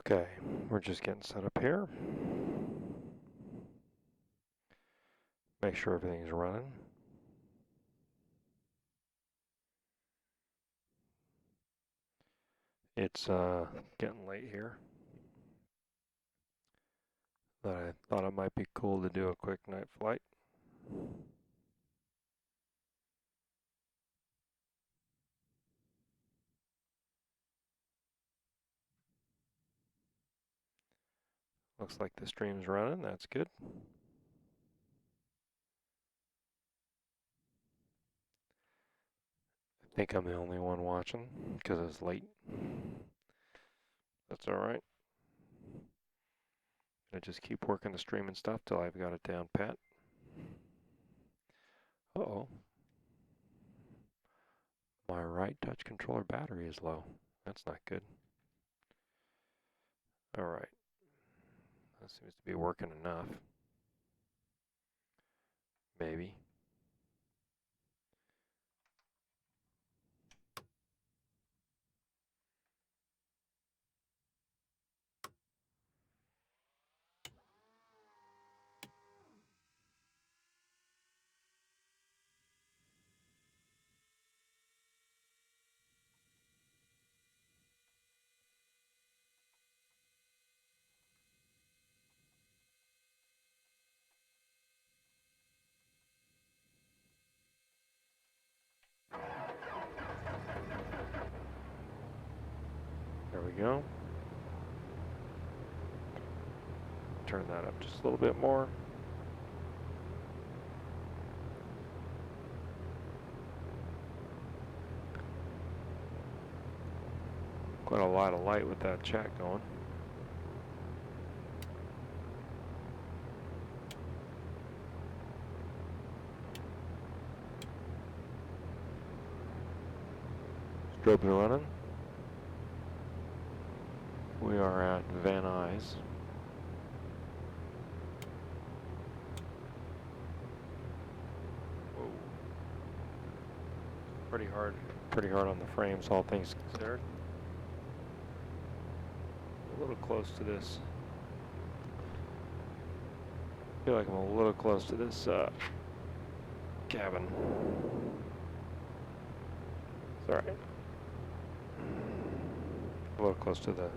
Okay, we're just getting set up here. Make sure everything's running. It's getting late here. But I thought it might be cool to do a quick night flight. Looks like the stream's running, that's good. I think I'm the only one watching because it's late. That's alright. I just keep working the stream and stuff till I've got it down pat. Uh-oh. My right touch controller battery is low. That's not good. Alright. That seems to be working enough. Maybe. There we go. Turn that up just a little bit more. Quite a lot of light with that chat going. Strobing running. We are at Van Nuys. Whoa. Pretty hard on the frames, all things considered. A little close to this. I feel like I'm a little close to this cabin. It's alright. A little close to the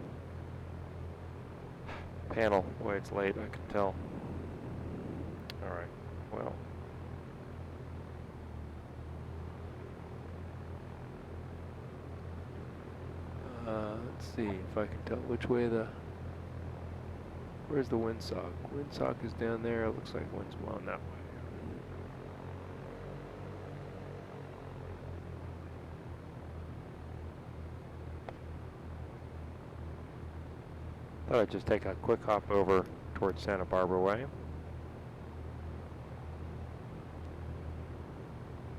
panel. The way it's late, I can tell. Alright, well. Let's see if I can tell which way where's the windsock? Windsock is down there. It looks like wind's blowing that way. Thought I'd just take a quick hop over towards Santa Barbara way.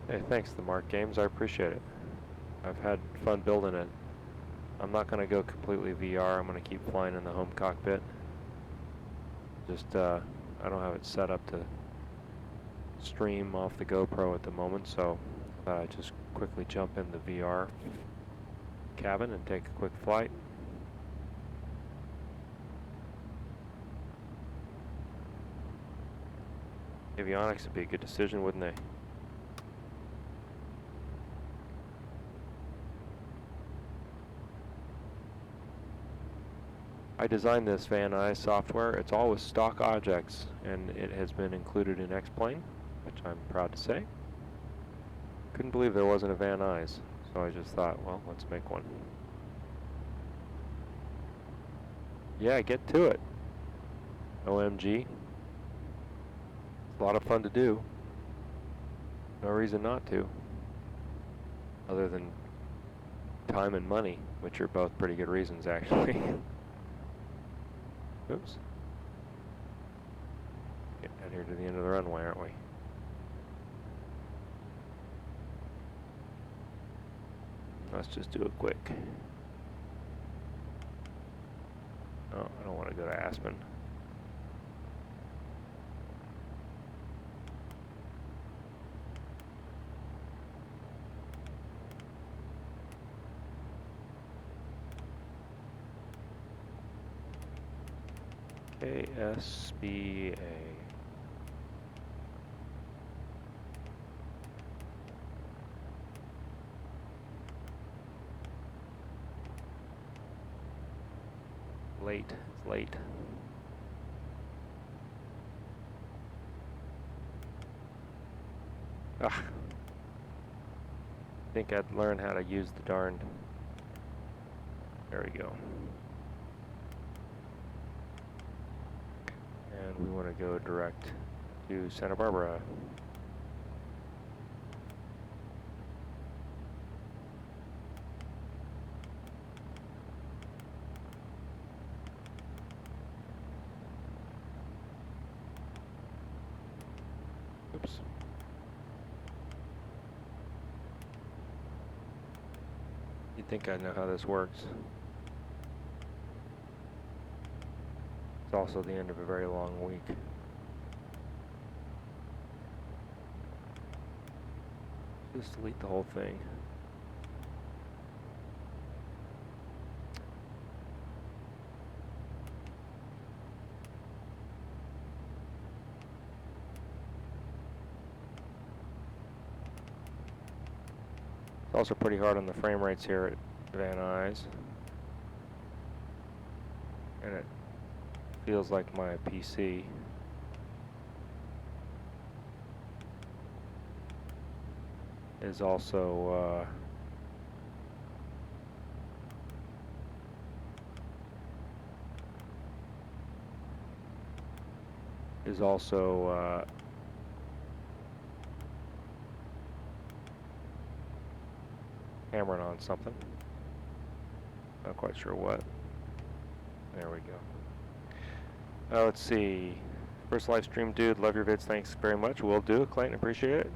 Hey, thanks, the Mark Games. I appreciate it. I've had fun building it. I'm not going to go completely VR. I'm going to keep flying in the home cockpit. Just, I don't have it set up to stream off the GoPro at the moment, so I thought I'd just quickly jump in the VR cabin and take a quick flight. Avionics would be a good decision, wouldn't they? I designed this Van Nuys software. It's all with stock objects, and it has been included in X-Plane, which I'm proud to say. Couldn't believe there wasn't a Van Nuys, so I just thought, well, let's make one. Yeah, get to it. OMG. It's a lot of fun to do. No reason not to. Other than time and money, which are both pretty good reasons, actually. Oops. Getting out here to the end of the runway, aren't we? Let's just do it quick. Oh, I don't want to go to Aspen. KSBA. Late. It's late. Ah. I think I'd learn how to use the darn. There we go. And we want to go direct to Santa Barbara. Oops. You'd think I'd know how this works. It's also the end of a very long week. Just delete the whole thing. It's also pretty hard on the frame rates here at Van Nuys. And it feels like my PC is also hammering on something. Not quite sure what. There we go. Let's see. First live stream, dude. Love your vids. Thanks very much. Will do. Clayton, appreciate it.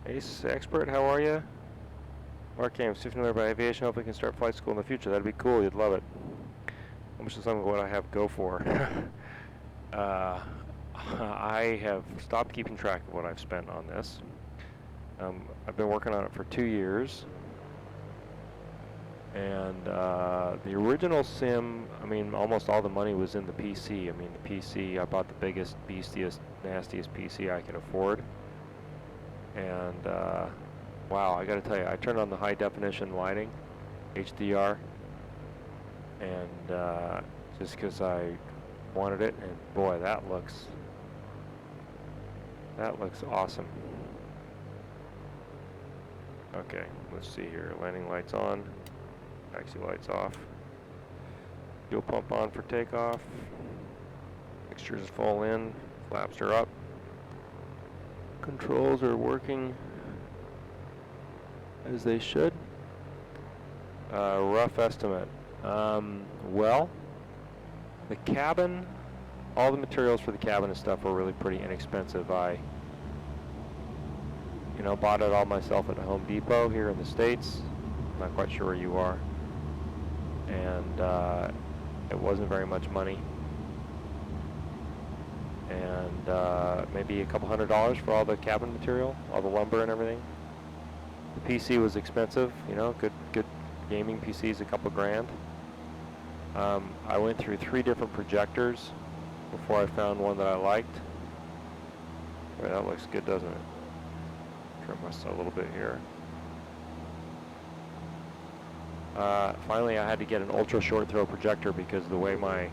Ace Expert, how are you? Mark Games, 15 by aviation. Hope we can start flight school in the future. That'd be cool. You'd love it. How much is some of what I have go for? I have stopped keeping track of what I've spent on this. I've been working on it for 2 years. And the original sim, I mean, almost all the money was in the PC. I mean, the PC, I bought the biggest, beastiest, nastiest PC I could afford. And wow, I gotta tell you, I turned on the high definition lighting, HDR, and just because I wanted it, and boy, that looks awesome. Okay, let's see here. Landing lights on. Taxi lights off. Fuel pump on for takeoff. Fixtures fall in. Flaps are up. Controls are working as they should. Rough estimate. Well, the cabin, all the materials for the cabin and stuff were really pretty inexpensive. I, bought it all myself at Home Depot here in the States. Not quite sure where you are. And it wasn't very much money. And maybe a couple $100 for all the cabin material, all the lumber and everything. The PC was expensive, good gaming PCs, a couple grand. I went through 3 different projectors before I found one that I liked. Boy, that looks good, doesn't it? Trim this a little bit here. Finally, I had to get an ultra short throw projector because the way my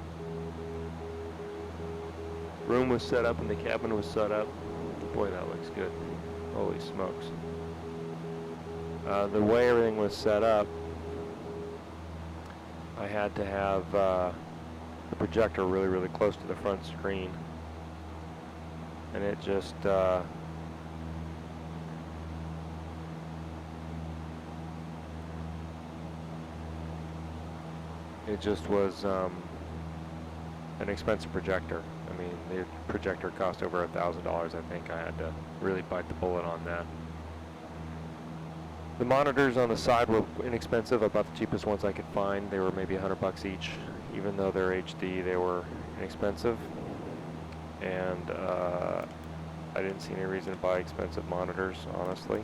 room was set up and the cabin was set up, boy, that looks good. Holy smokes. The way everything was set up, I had to have the projector really, really close to the front screen. And it just, was an expensive projector. I mean, the projector cost over $1,000. I think I had to really bite the bullet on that. The monitors on the side were inexpensive, about the cheapest ones I could find. They were maybe $100 each. Even though they're HD, they were inexpensive. And I didn't see any reason to buy expensive monitors, honestly.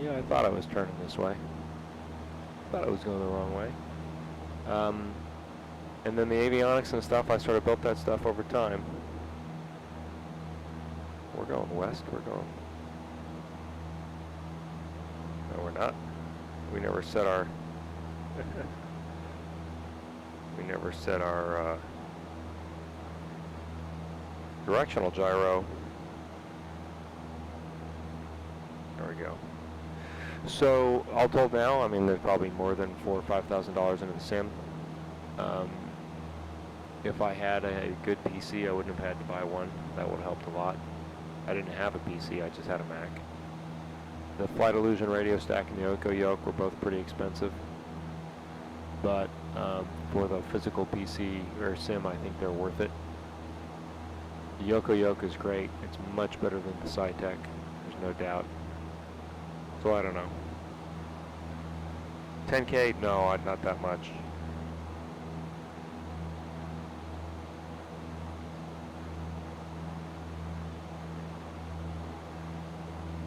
Yeah, I thought I was turning this way. Thought I was going the wrong way. And then the avionics and stuff, I sort of built that stuff over time. We're going west, we're going... No, we're not. We never set our... we never set our directional gyro. There we go. So, all told now, I mean, there's probably more than $4,000 or $5,000 into the sim. If I had a good PC, I wouldn't have had to buy one. That would have helped a lot. I didn't have a PC, I just had a Mac. The Flight Illusion radio stack and the Yoko Yoke were both pretty expensive. But for the physical PC or sim, I think they're worth it. The Yoko Yoke is great. It's much better than the Cytec, there's no doubt. So I don't know. 10K? No, not that much.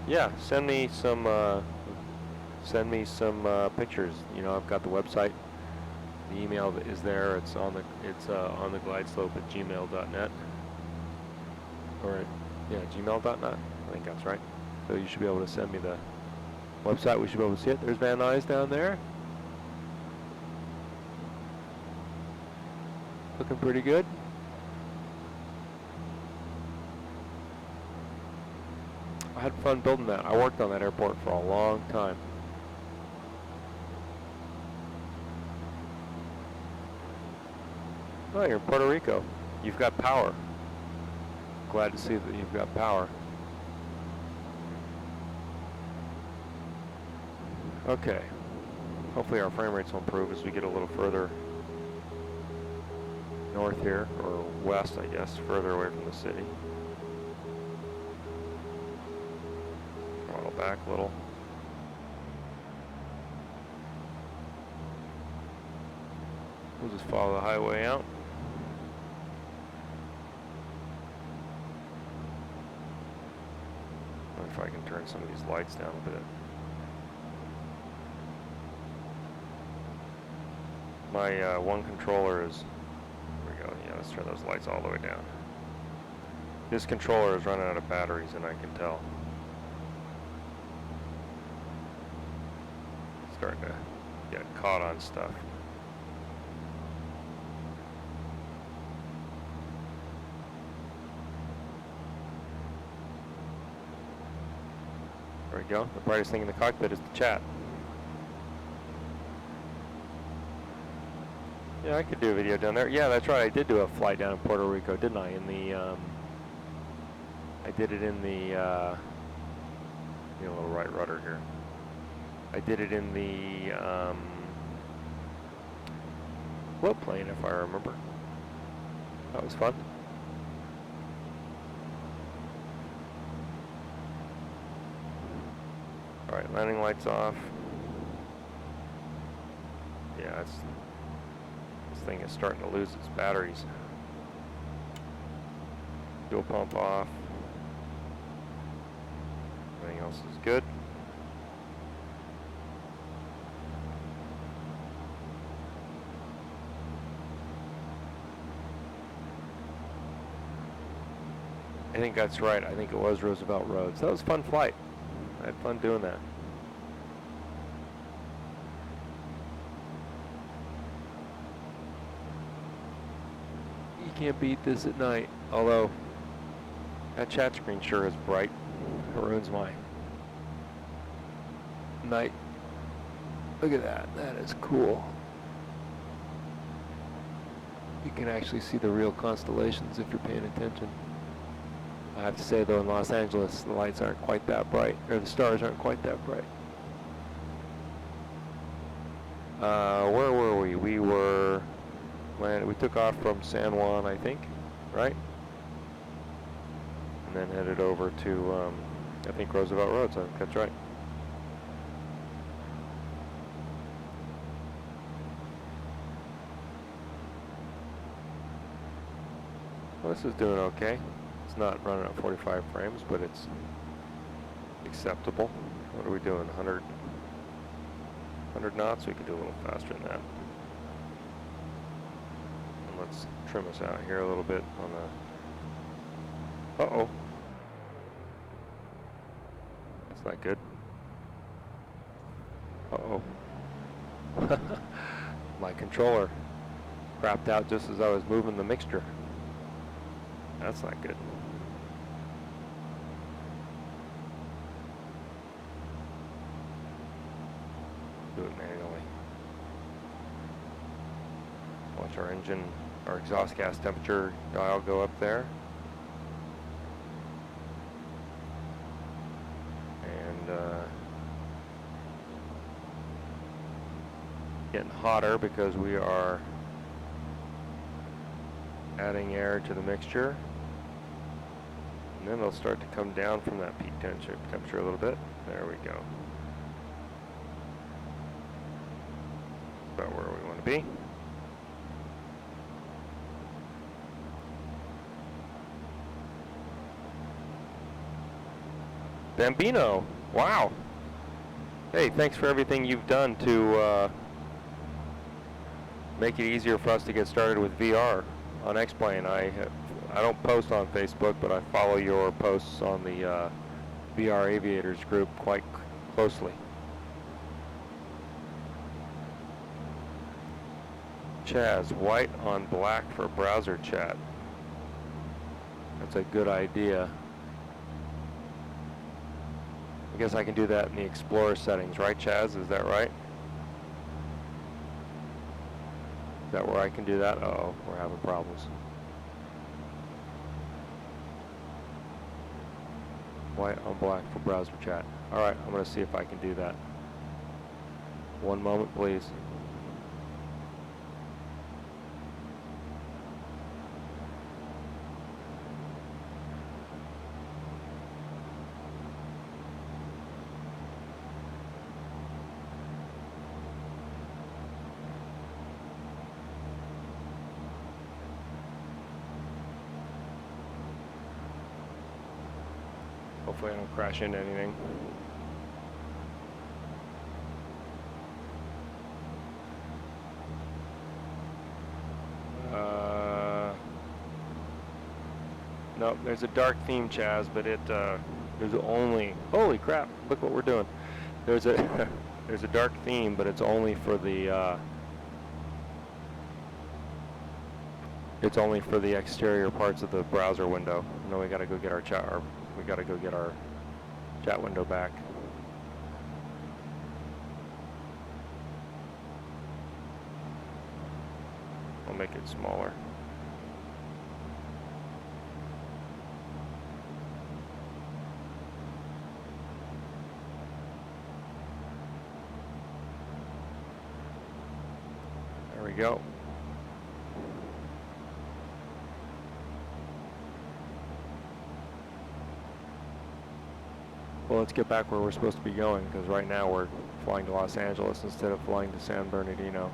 Yeah, send me some pictures. You know, I've got the website. The email is there. It's on the glideslope@gmail.net. Or yeah, gmail.net. I think that's right. So you should be able to send me the website. We should be able to see it. There's Van Nuys down there. Looking pretty good. I had fun building that. I worked on that airport for a long time. Oh, you're in Puerto Rico. You've got power. Glad to see that you've got power. Okay. Hopefully our frame rates will improve as we get a little further north here, or west, I guess, further away from the city. Throttle back a little. We'll just follow the highway out. I wonder if I can turn some of these lights down a bit. My one controller is, there we go, yeah, let's turn those lights all the way down. This controller is running out of batteries, and I can tell. Starting to get caught on stuff. There we go. The brightest thing in the cockpit is the chat. Yeah, I could do a video down there. Yeah, that's right. I did do a flight down in Puerto Rico, didn't I? In the, I did it in the, a little right rudder here. I did it in the, float plane, if I remember. That was fun. All right, landing lights off. Yeah, this thing is starting to lose its batteries. Fuel pump off. Everything else is good. I think that's right. I think it was Roosevelt Road. So that was a fun flight. I had fun doing that. You can't beat this at night. Although, that chat screen sure is bright. It ruins my night. Look at that. That is cool. You can actually see the real constellations if you're paying attention. I have to say, though, in Los Angeles, the lights aren't quite that bright, or the stars aren't quite that bright. Where were we? We were, we took off from San Juan, I think, right? And then headed over to, I think, Roosevelt Road, so that's right. Well, this is doing okay. It's not running at 45 frames, but it's acceptable. What are we doing? 100 knots? We could do a little faster than that. And let's trim us out here a little bit on the... Uh-oh. That's not good. Uh-oh. My controller crapped out just as I was moving the mixture. That's not good. Do it manually. Watch our engine, our exhaust gas temperature dial go up there. And getting hotter because we are adding air to the mixture. And then it'll start to come down from that peak temperature a little bit. There we go. About where we want to be. Bambino, wow. Hey, thanks for everything you've done to make it easier for us to get started with VR on X-Plane. I don't post on Facebook, but I follow your posts on the VR Aviators group quite closely. Chaz, white on black for browser chat. That's a good idea. I guess I can do that in the Explorer settings, right, Chaz? Is that right? Is that where I can do that? Uh-oh, we're having problems. White on black for browser chat. All right, I'm going to see if I can do that. One moment, please. Hopefully I don't crash into anything. No, there's a dark theme, Chaz, but there's only, holy crap, look what we're doing. There's a there's a dark theme, but it's only for the exterior parts of the browser window. No, we got to go get our chat. We got to go get our chat window back. I'll make it smaller. There we go. Well, let's get back where we're supposed to be going, because right now we're flying to Los Angeles instead of flying to San Bernardino.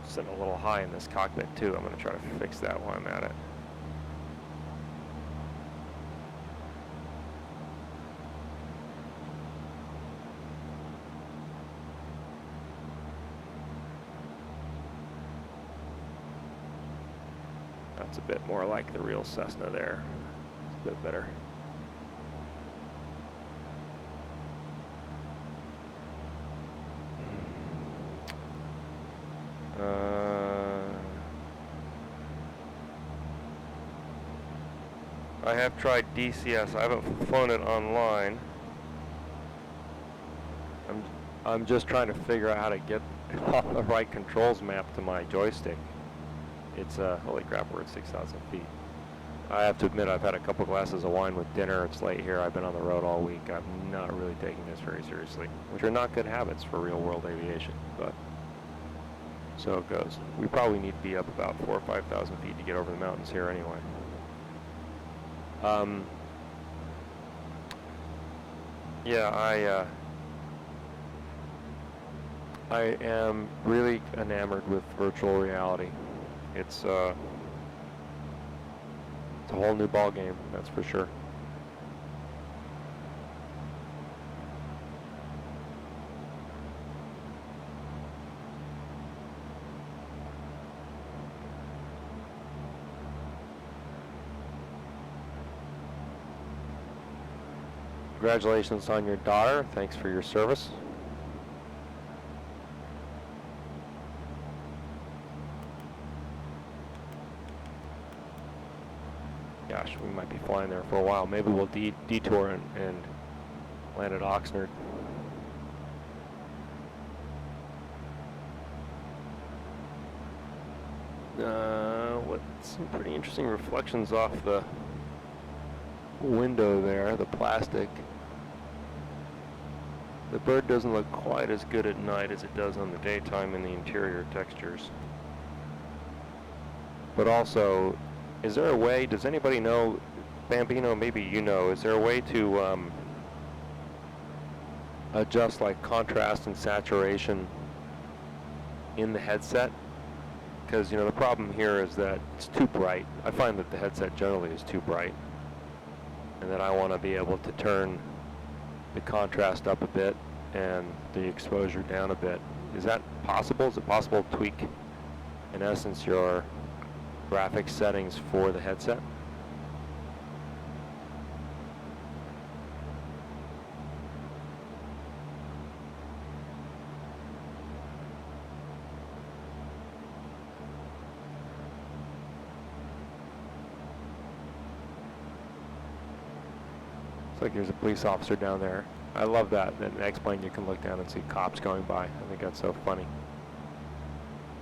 Sitting a little high in this cockpit too. I'm going to try to fix that while I'm at it. That's a bit more like the real Cessna there. It's a bit better. I have tried DCS. I haven't flown it online. I'm just trying to figure out how to get the right controls map to my joystick. It's holy crap, we're at 6,000 feet. I have to admit, I've had a couple glasses of wine with dinner. It's late here. I've been on the road all week. I'm not really taking this very seriously, which are not good habits for real world aviation, but so it goes. We probably need to be up about 4,000 or 5,000 feet to get over the mountains here anyway. Yeah, I am really enamored with virtual reality. It's a whole new ball game, that's for sure. Congratulations on your daughter. Thanks for your service. Gosh, we might be flying there for a while. Maybe we'll detour and land at Oxnard. What some pretty interesting reflections off the window there, the plastic. The bird doesn't look quite as good at night as it does on the daytime in the interior textures. But also, is there a way, does anybody know, Bambino, maybe you know, is there a way to adjust like contrast and saturation in the headset? Because, you know, the problem here is that it's too bright. I find that the headset generally is too bright. And then I want to be able to turn the contrast up a bit and the exposure down a bit. Is that possible? Is it possible to tweak, in essence, your graphics settings for the headset? Looks like there's a police officer down there. I love that. In the X-plane you can look down and see cops going by. I think that's so funny.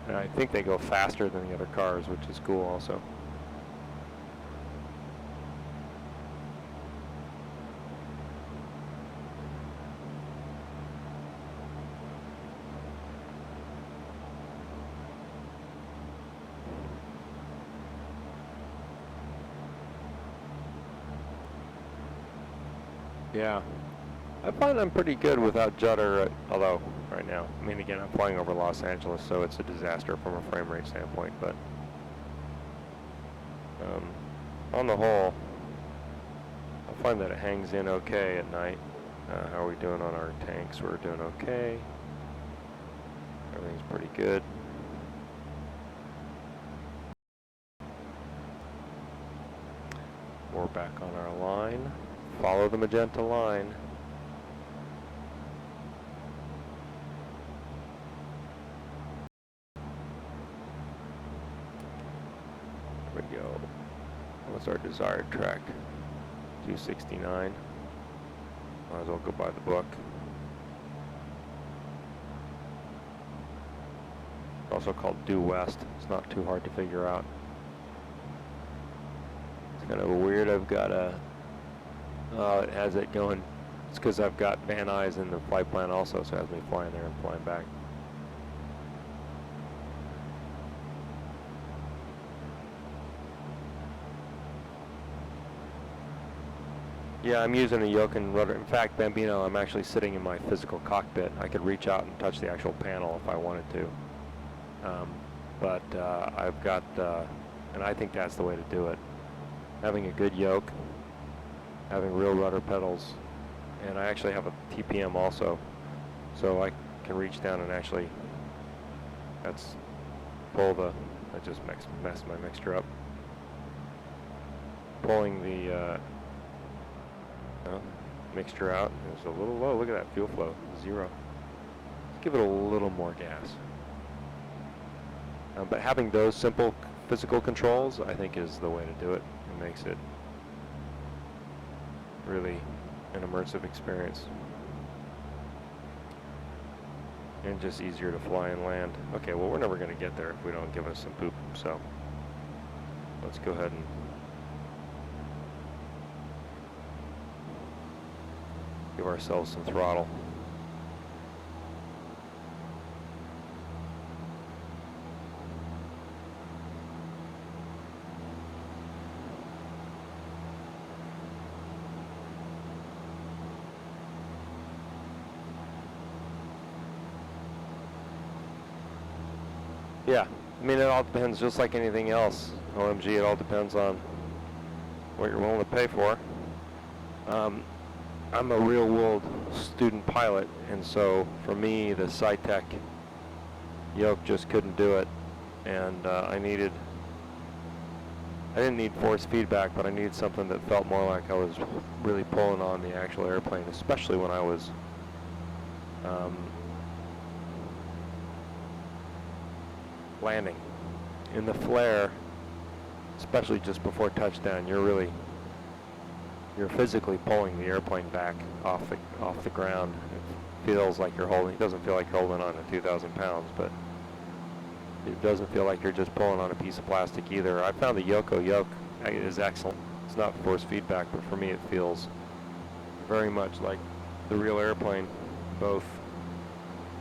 And I think they go faster than the other cars, which is cool also. Yeah. I find I'm pretty good without judder, although right now, I mean, again, I'm flying over Los Angeles, so it's a disaster from a frame rate standpoint, but on the whole, I find that it hangs in okay at night. How are we doing on our tanks? We're doing okay. Everything's pretty good. We're back on our line. Follow the magenta line. There we go. What's our desired track? 269. Might as well go by the book. It's also called due west. It's not too hard to figure out. It's kind of weird. I've got a it has it going. It's because I've got Van Nuys in the flight plan also, so it has me flying there and flying back. Yeah, I'm using a yoke and rudder. In fact, Bambino, I'm actually sitting in my physical cockpit. I could reach out and touch the actual panel if I wanted to. But I've got, and I think that's the way to do it. Having a good yoke, having real rudder pedals, and I actually have a TPM also, so I can reach down and actually, pull the, I just messed my mixture up. Pulling the mixture out. It's a little low. Look at that fuel flow, 0. Let's give it a little more gas. But having those simple physical controls, I think, is the way to do it. It makes it really an immersive experience. And just easier to fly and land. Okay, well, we're never going to get there if we don't give us some poop, so let's go ahead and give ourselves some throttle. Yeah, I mean, it all depends, just like anything else. OMG, it all depends on what you're willing to pay for. I'm a real-world student pilot, and so for me, the SciTech yoke just couldn't do it, and I didn't need force feedback, but I needed something that felt more like I was really pulling on the actual airplane, especially when I was landing. In the flare, especially just before touchdown, you're physically pulling the airplane back off the ground. It feels like it doesn't feel like you're holding on to 2,000 pounds, but it doesn't feel like you're just pulling on a piece of plastic either. I found the Yoko yoke is excellent. It's not force feedback, but for me it feels very much like the real airplane, both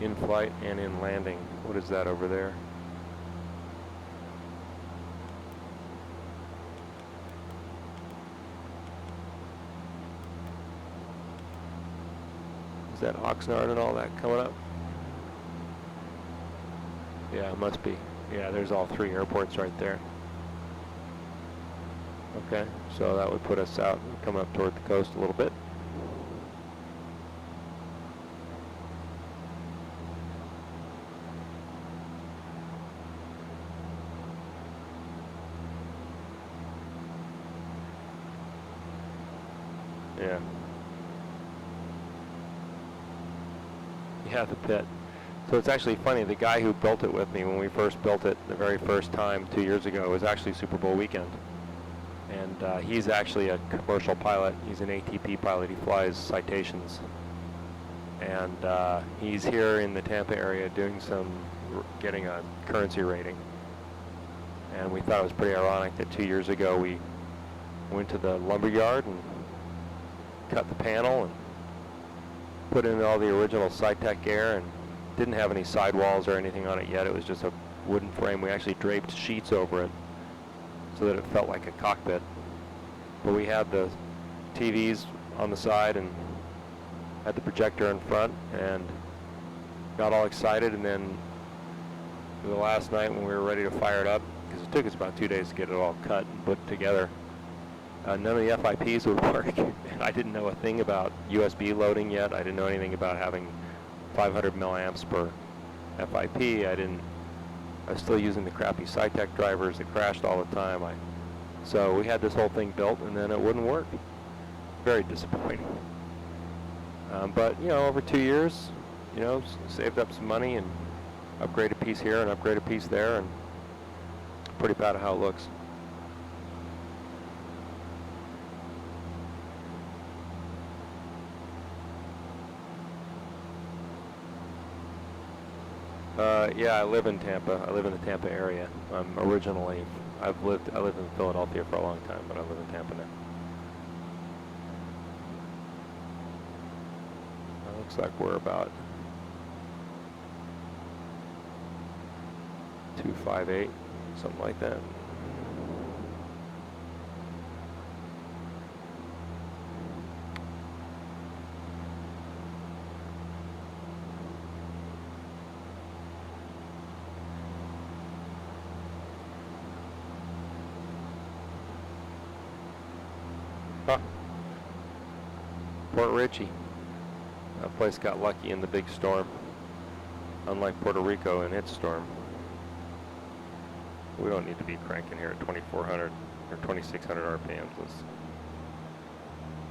in flight and in landing. What is that over there? Is that Oxnard and all that coming up? Yeah, it must be. Yeah, there's all three airports right there. Okay, so that would put us out and come up toward the coast a little bit. Yeah. Yeah, the pit. So it's actually funny, the guy who built it with me when we first built it the very first time 2 years ago was actually Super Bowl weekend. And he's actually a commercial pilot. He's an ATP pilot. He flies Citations. And he's here in the Tampa area doing getting a currency rating. And we thought it was pretty ironic that 2 years ago we went to the lumber yard and cut the panel and put in all the original SciTech air, and didn't have any sidewalls or anything on it yet. It was just a wooden frame. We actually draped sheets over it so that it felt like a cockpit. But we had the TVs on the side and had the projector in front, and got all excited. And then the last night when we were ready to fire it up, because it took us about 2 days to get it all cut and put together, none of the FIPs would work. I didn't know a thing about USB loading yet. I didn't know anything about having 500 milliamps per FIP. I was still using the crappy SciTech drivers that crashed all the time. So we had this whole thing built, and then it wouldn't work. Very disappointing. But over 2 years, saved up some money and upgrade a piece here and upgrade a piece there, and pretty proud of how it looks. Yeah, I live in Tampa. I live in the Tampa area. I lived in Philadelphia for a long time, but I live in Tampa now. Looks like we're about 258, something like that. Huh. Port Richey. That place got lucky in the big storm. Unlike Puerto Rico in its storm. We don't need to be cranking here at 2,400 or 2,600 RPMs.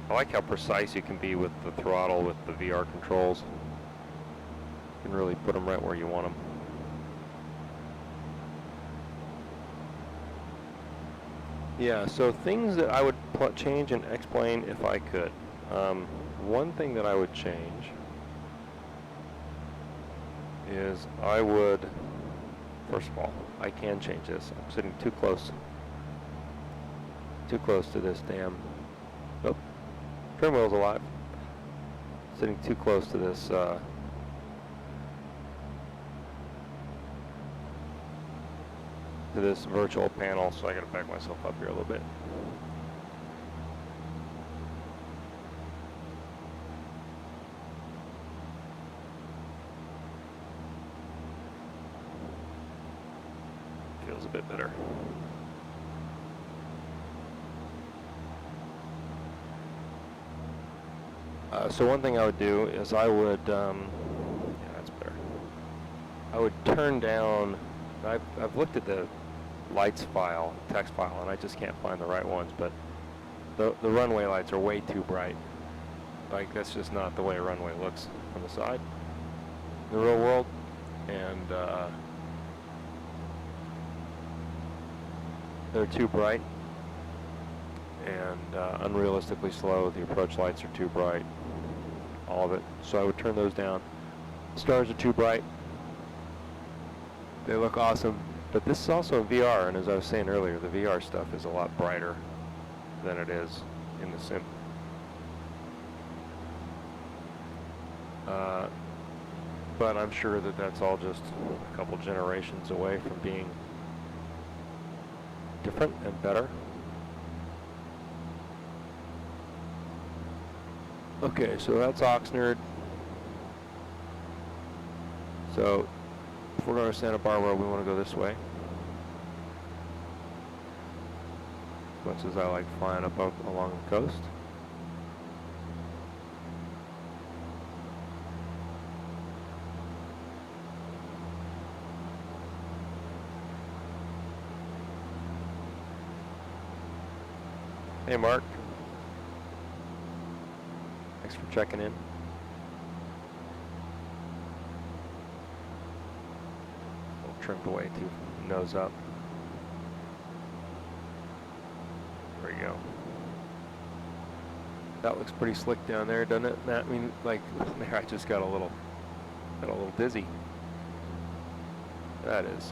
I like how precise you can be with the throttle, with the VR controls. You can really put them right where you want them. Yeah, so things that I would change and explain if I could. One thing that I would change is first of all, I can change this. I'm sitting too close to this damn, nope, trim wheel's alive. Sitting too close to this, virtual panel, so I gotta back myself up here a little bit. feels a bit better. So one thing I would do is I would, yeah, that's better. I would turn down, I've looked at the lights file, text file, and I just can't find the right ones, but the runway lights are way too bright. Like, that's just not the way a runway looks on the side in the real world. And they're too bright and unrealistically slow. The approach lights are too bright, all of it. So I would turn those down. Stars are too bright. They look awesome, but this is also in VR, and as I was saying earlier, the VR stuff is a lot brighter than it is in the sim. But I'm sure that that's all just a couple generations away from being different and better. Okay, so that's Oxnard. So if we're going to Santa Barbara, we want to go this way. As much as I like flying up along the coast. Hey, Mark. Thanks for checking in. Trimmed away too, nose up. There you go. That looks pretty slick down there, doesn't it, Matt? I mean, like, there I just got a little dizzy. That is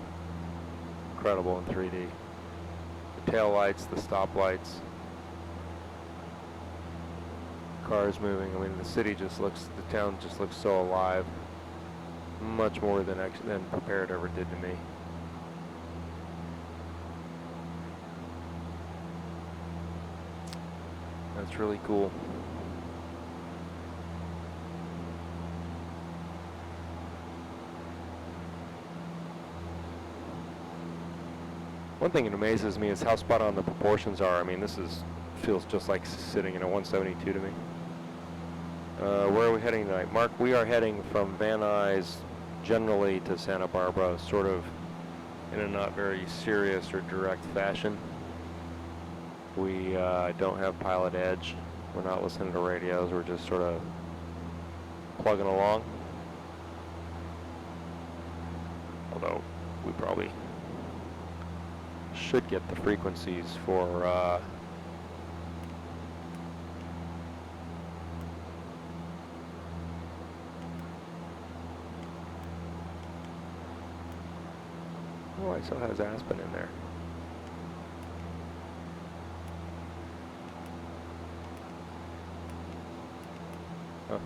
incredible in 3D. The tail lights, the stop lights. Cars moving. I mean, the town just looks so alive. Much more than Prepared ever did to me. That's really cool. One thing that amazes me is how spot on the proportions are. I mean, feels just like sitting in a 172 to me. Where are we heading tonight? Mark, we are heading from Van Nuys generally to Santa Barbara, sort of in a not very serious or direct fashion. We don't have pilot edge. We're not listening to radios. We're just sort of plugging along. Although we probably should get the frequencies for oh, it still has Aspen in there. Huh.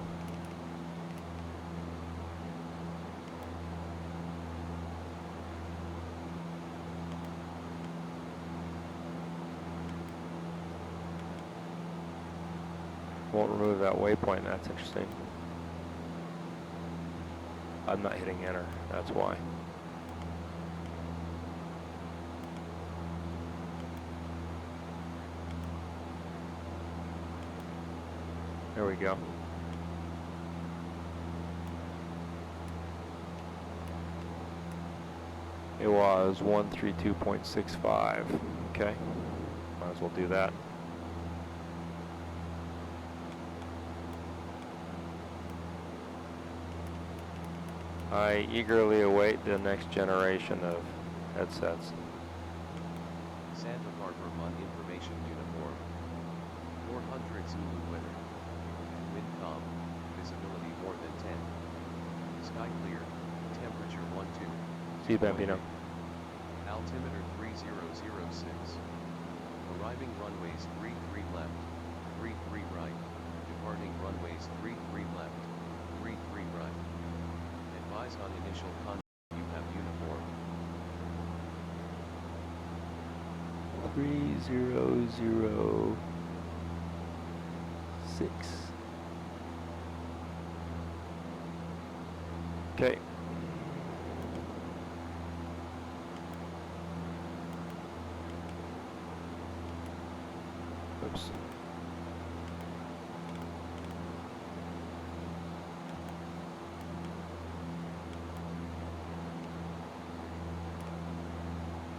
Won't remove that waypoint. That's interesting. I'm not hitting enter. That's why. There we go. It was 132.65. Okay. Might as well do that. I eagerly await the next generation of headsets. Santa Barbara Mun information uniform. 400 Zulu weather. Wind calm, visibility more than 10. Sky clear, temperature 12. See you, Bambino. Altimeter 3006. Arriving runways 33 left, 33 right. Departing runways 33 left, 33 right. Advise on initial contact. You have uniform. 3006. Okay. Oops.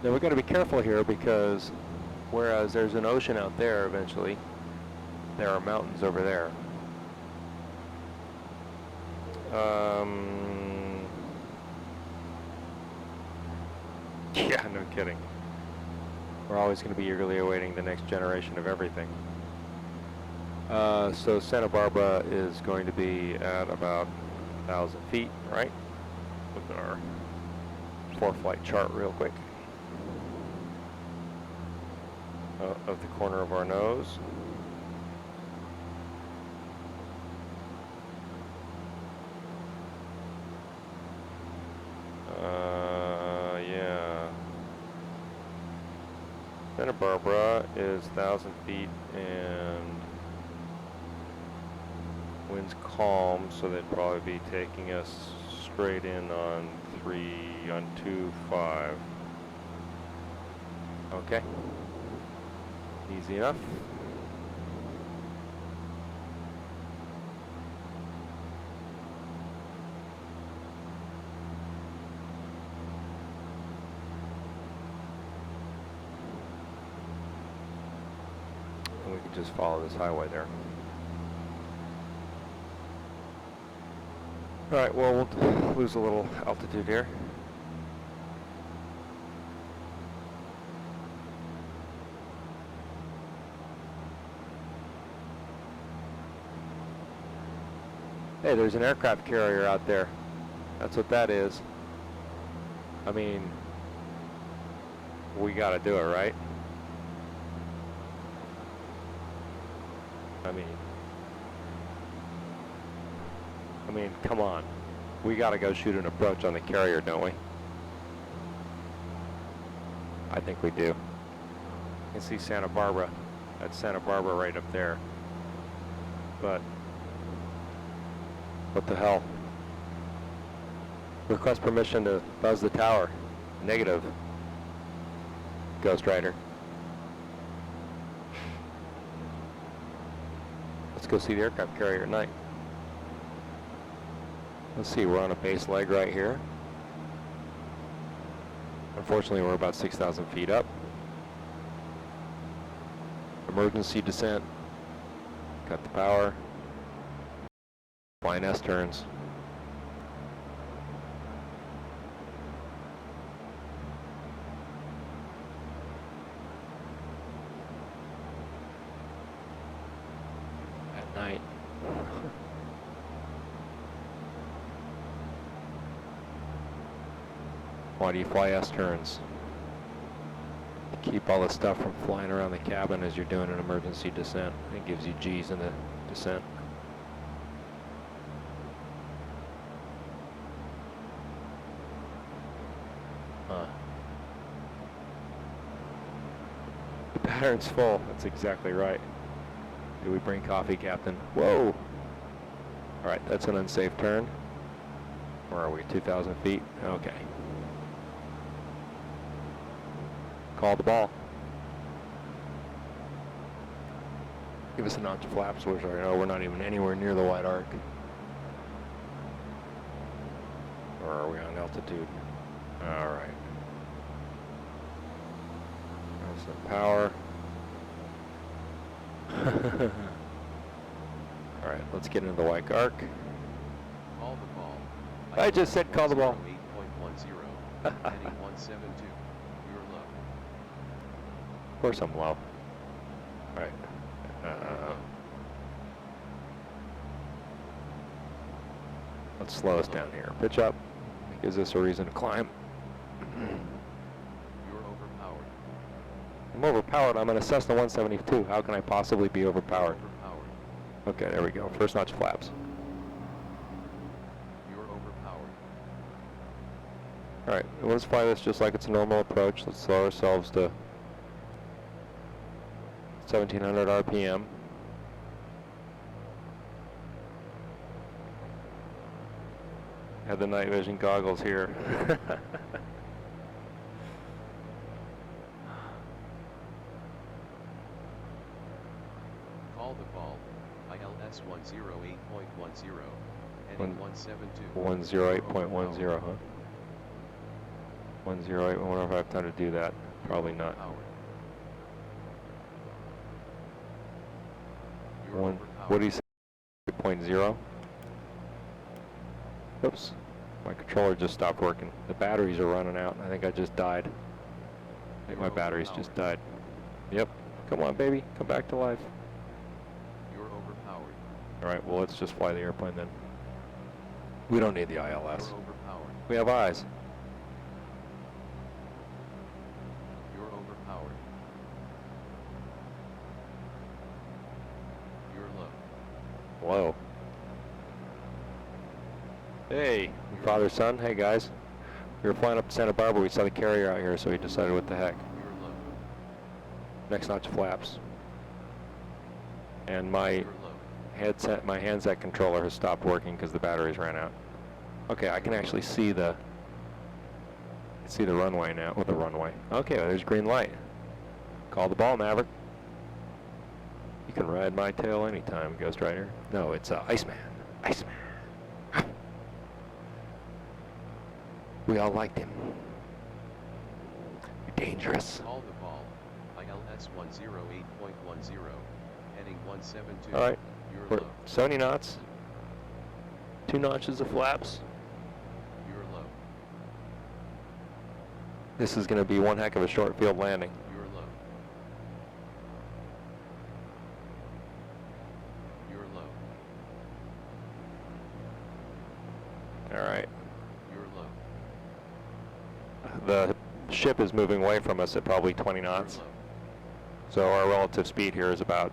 Now we got to be careful here because whereas there's an ocean out there eventually, there are mountains over there. Yeah, no kidding. We're always going to be eagerly awaiting the next generation of everything. So Santa Barbara is going to be at about 1,000 feet, right? Look at our four-flight chart real quick. Of the corner of our nose. Yeah. Santa Barbara is 1,000 feet and wind's calm, so they'd probably be taking us straight in on 2.5. Okay. Easy enough. And we can just follow this highway there. All right, well, we'll lose a little altitude here. Hey, there's an aircraft carrier out there. That's what that is. I mean, we gotta do it, right? I mean, come on. We gotta go shoot an approach on the carrier, don't we? I think we do. You can see Santa Barbara. That's Santa Barbara right up there. But what the hell? Request permission to buzz the tower. Negative. Ghost Rider. Let's go see the aircraft carrier at night. Let's see, we're on a base leg right here. Unfortunately, we're about 6,000 feet up. Emergency descent. Cut the power. Flying S-turns. At night. Why do you fly S-turns? To keep all the stuff from flying around the cabin as you're doing an emergency descent. It gives you G's in the descent. The pattern's full. That's exactly right. Do we bring coffee, Captain? Whoa! Alright, that's an unsafe turn. Where are we? 2,000 feet? Okay. Call the ball. Give us a notch of flaps. We're not even anywhere near the wide arc. Or are we on altitude? Alright. There's some power. Alright, let's get into the white arc. Call the ball. I just said call the ball. 8.10, heading 172. You're low. Of course I'm low. Alright. Let's slow us down here. Pitch up. Gives us a reason to climb. You're overpowered. I'm overpowered. I'm an Cessna 172. How can I possibly be overpowered? Overpowered. Okay, there we go. First notch flaps. You're overpowered. Alright, let's fly this just like it's a normal approach. Let's slow ourselves to 1,700 RPM. Had the night vision goggles here. Call the ball. ILS 108.10. Heading 172. 108.10, huh? 108, I wonder if I have time to do that. Probably not. What do you say? 0.0? Oops. My controller just stopped working. The batteries are running out. I think I just died. I think my batteries just died. Yep. Come on, baby. Come back to life. You're overpowered. Alright, well, let's just fly the airplane then. We don't need the ILS. You're overpowered. We have eyes. You're overpowered. You're low. Whoa. Hey, father, son. Hey, guys. We were flying up to Santa Barbara. We saw the carrier out here, so we decided what the heck. You're low. Next notch flaps. And my handset controller has stopped working because the batteries ran out. Okay, I can actually see the runway now. With the runway. Okay, well, there's green light. Call the ball, Maverick. You can ride my tail anytime, Ghost Rider. No, it's Iceman. Iceman. We all liked him. You're dangerous. Call the ball. ILS 108.10. Heading 172. All right. You're We're low. 70 knots. 2 notches of flaps. You're low. This is going to be one heck of a short field landing. You're low. You're low. All right. You're low. The ship is moving away from us at probably 20 knots. You're low. So our relative speed here is about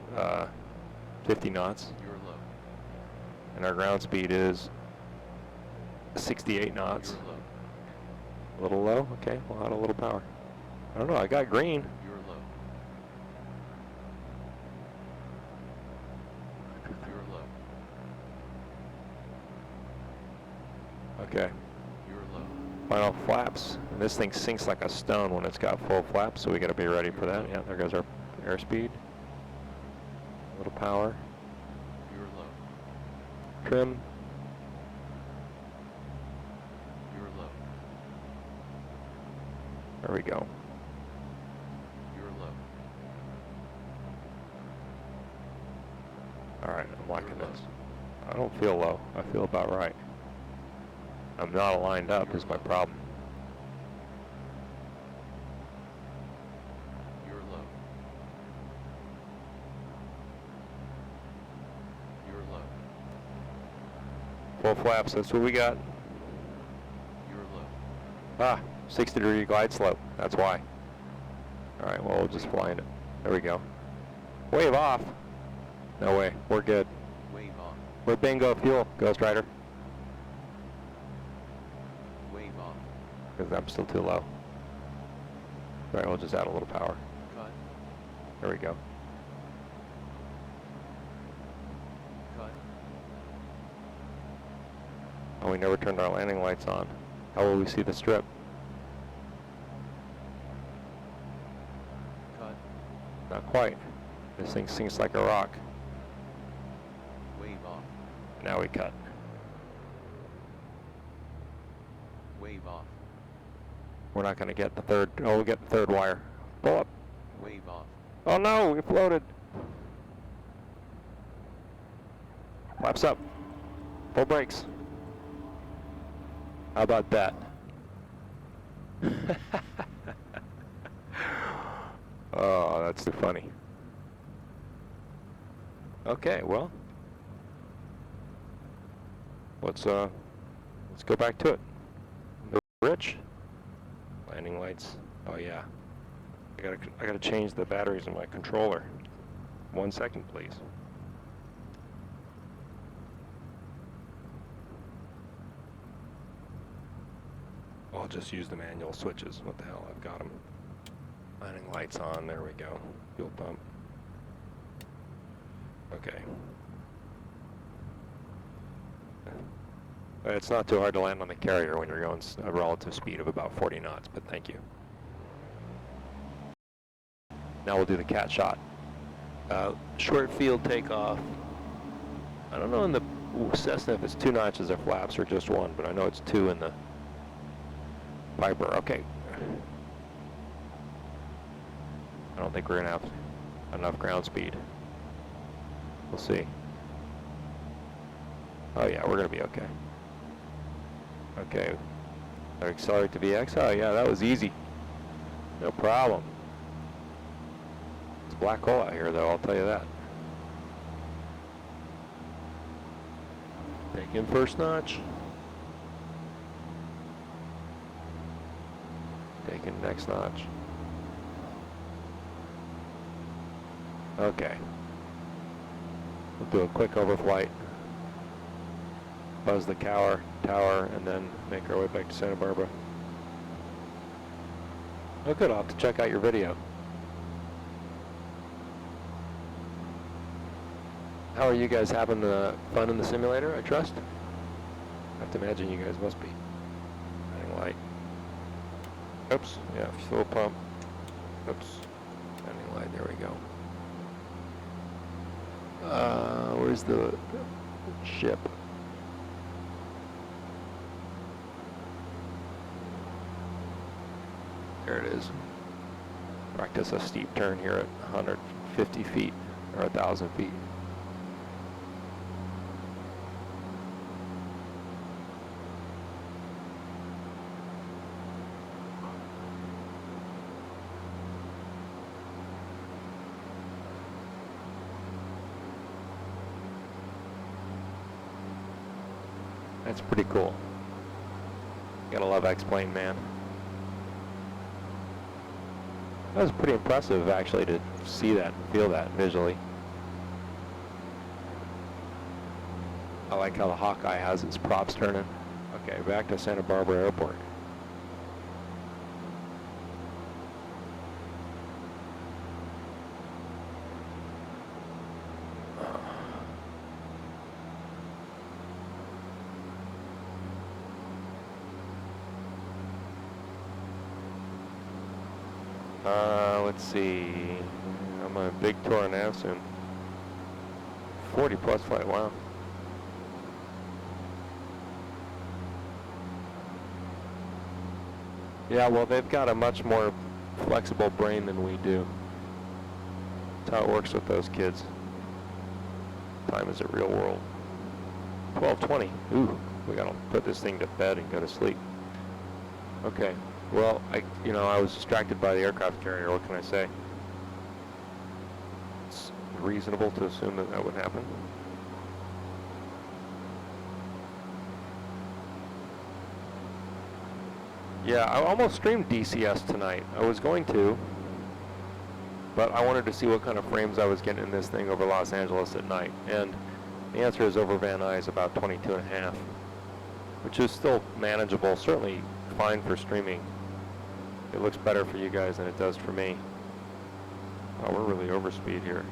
50 knots. You're low. And our ground speed is 68 knots. You're low. A little low? Okay, we'll add a little power. I don't know, I got green. You're low. You're low. Okay, You're low. final flaps. And this thing sinks like a stone when it's got full flaps, so we gotta be ready for that. Yeah, there goes our airspeed. A little power. You're low. Trim. You're low. There we go. You're low. Alright, I'm liking You're low. this. I don't feel low. I feel about right. I'm not aligned up is my problem. You're low. You're low. Full flaps, that's what we got. You're low. Ah, 60-degree glide slope. That's why. Alright, well, we'll just fly in it. There we go. Wave off. No way. We're good. Wave off. We're bingo fuel, Ghost Rider. Wave off. Because I'm still too low. Alright, we'll just add a little power. Cut. There we go. Cut. Oh, we never turned our landing lights on. How will we see the strip? Cut. Not quite. This thing sinks like a rock. Wave off. Now we cut. Wave off. We're not going to get the third. Oh, we'll get the third wire. Pull up. Wave off. Oh no, we floated. Flaps up. Full brakes. How about that? Oh, that's too funny. Okay, well, let's go back to it. Rich. Landing lights. Oh yeah. I gotta change the batteries in my controller. 1 second, please. I'll just use the manual switches. What the hell? I've got them. Landing lights on. There we go. Fuel pump. Okay. It's not too hard to land on the carrier when you're going a relative speed of about 40 knots, but thank you. Now we'll do the cat shot. Short field takeoff. I don't know in the Cessna if it's 2 notches of flaps or just 1, but I know it's 2 in the Piper. Okay. I don't think we're gonna have enough ground speed. We'll see. Oh yeah, we're gonna be okay. Okay. Accelerate to VX. Oh yeah, that was easy. No problem. It's a black hole out here though, I'll tell you that. Take in first notch. Take in next notch. Okay. We'll do a quick overflight. Buzz the tower, and then make our way back to Santa Barbara. Oh good, I'll have to check out your video. How are you guys having fun in the simulator, I trust? I have to imagine you guys must be. Running light. Oops, yeah, fuel pump. Oops, running light, there we go. Where's the ship? There it is. Practice a steep turn here at 150 feet, or 1,000 feet. That's pretty cool. Gotta love X-Plane, man. That was pretty impressive, actually, to see that and feel that visually. I like how the Hawkeye has its props turning. Okay, back to Santa Barbara Airport. Let's see. I'm on a big tour now soon. 40 plus flight, wow. Yeah, well, they've got a much more flexible brain than we do. That's how it works with those kids. Time is a real world. 12:20. Ooh, we gotta put this thing to bed and go to sleep. Okay. Well, I was distracted by the aircraft carrier. What can I say? It's reasonable to assume that that would happen. Yeah, I almost streamed DCS tonight. I was going to, but I wanted to see what kind of frames I was getting in this thing over Los Angeles at night. And the answer is over Van Nuys about 22.5, which is still manageable, certainly fine for streaming. It looks better for you guys than it does for me. Oh, we're really overspeed here.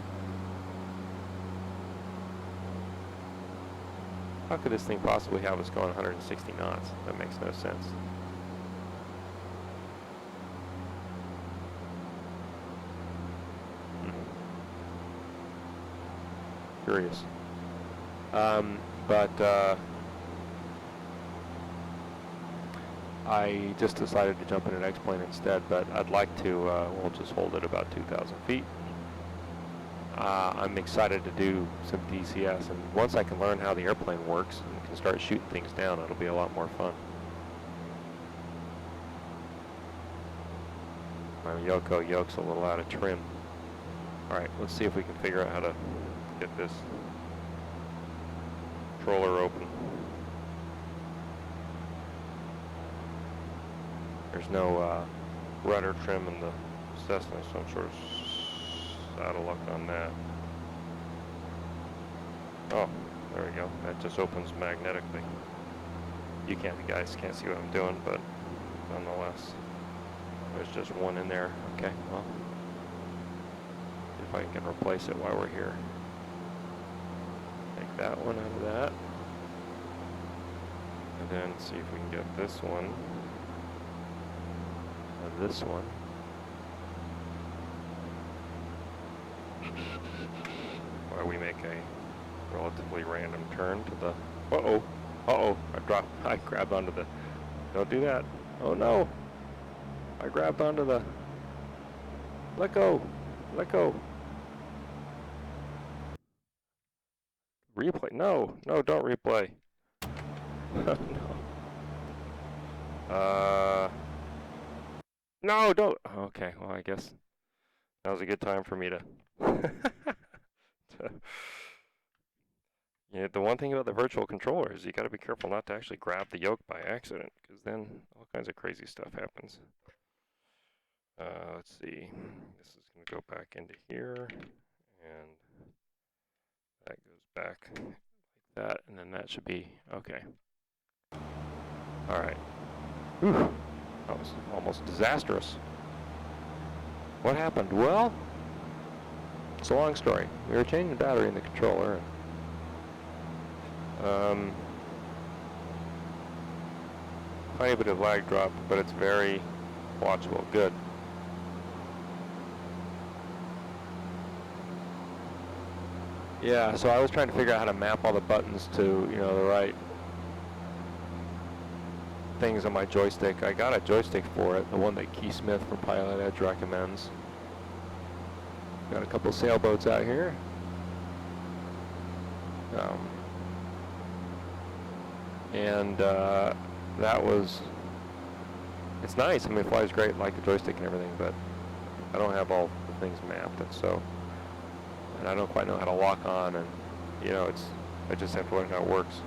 How could this thing possibly have us going 160 knots? That makes no sense. Curious. I just decided to jump in an X-Plane instead, but I'd like to, we'll just hold it about 2,000 feet. I'm excited to do some DCS, and once I can learn how the airplane works and can start shooting things down, it'll be a lot more fun. My Yoko yoke's a little out of trim. Alright, let's see if we can figure out how to get this controller open. There's no rudder trim in the Cessna, so I'm sort of out of luck on that. Oh, there we go. That just opens magnetically. You guys can't see what I'm doing, but nonetheless, there's just one in there. Okay, well, if I can replace it while we're here. Take that one out of that. And then see if we can get this one. And this one. why we make a relatively random turn to the, I grabbed onto the, don't do that. Oh no, I grabbed onto the, let go, let go. Replay, no, don't replay. No. No, don't. Okay, well, I guess that was a good time for me to. Yeah, the one thing about the virtual controller is you got to be careful not to actually grab the yoke by accident, because then all kinds of crazy stuff happens. Let's see. This is going to go back into here, and that goes back like that, and then that should be okay. All right. Whew. That was almost disastrous. What happened? Well, it's a long story. We were changing the battery in the controller. Tiny bit of lag drop, but it's very watchable. Good. Yeah, so I was trying to figure out how to map all the buttons to, you know, the right things on my joystick. I got a joystick for it, the one that Keith Smith from Pilot Edge recommends. Got a couple sailboats out here. That was, it's nice. I mean, it flies great like the joystick and everything, but I don't have all the things mapped, and I don't quite know how to lock on, and you know, I just have to learn how it works.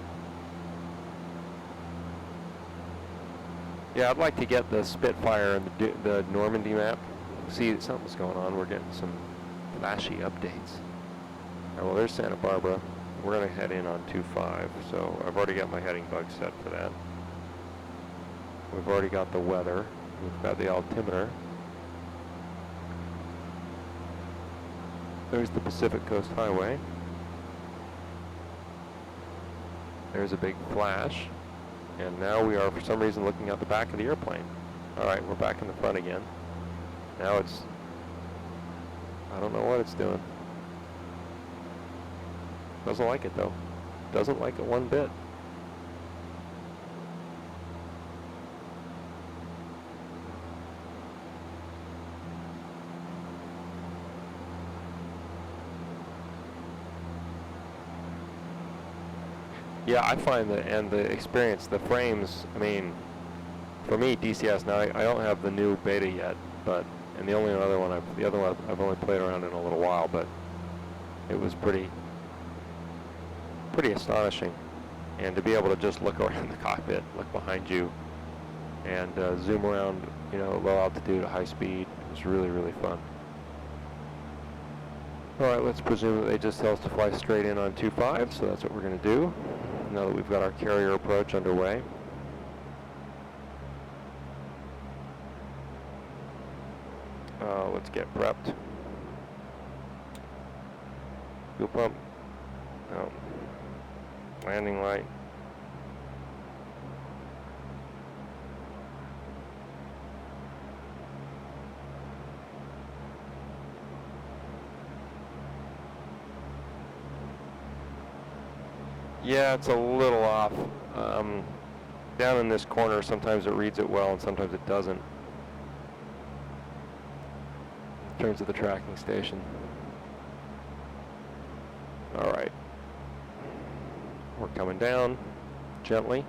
Yeah, I'd like to get the Spitfire and the Normandy map. See, something's going on. We're getting some flashy updates. All right, well, there's Santa Barbara. We're going to head in on 2-5, so I've already got my heading bug set for that. We've already got the weather. We've got the altimeter. There's the Pacific Coast Highway. There's a big flash. And now we are, for some reason, looking out the back of the airplane. All right, we're back in the front again. Now it's, I don't know what it's doing. Doesn't like it, though. Doesn't like it one bit. Yeah, I find that, and the experience, the frames, I mean, for me, DCS, now I don't have the new beta yet, but, and the other one I've only played around in a little while, but it was pretty astonishing. And to be able to just look around the cockpit, look behind you, and zoom around, you know, low altitude at high speed, it was really, really fun. All right, let's presume that they just tell us to fly straight in on 2-5, so that's what we're going to do, now that we've got our carrier approach underway. Let's get prepped. Fuel pump. No. Landing light. Yeah, it's a little off. Down in this corner, sometimes it reads it well and sometimes it doesn't. In terms of the tracking station. All right. We're coming down gently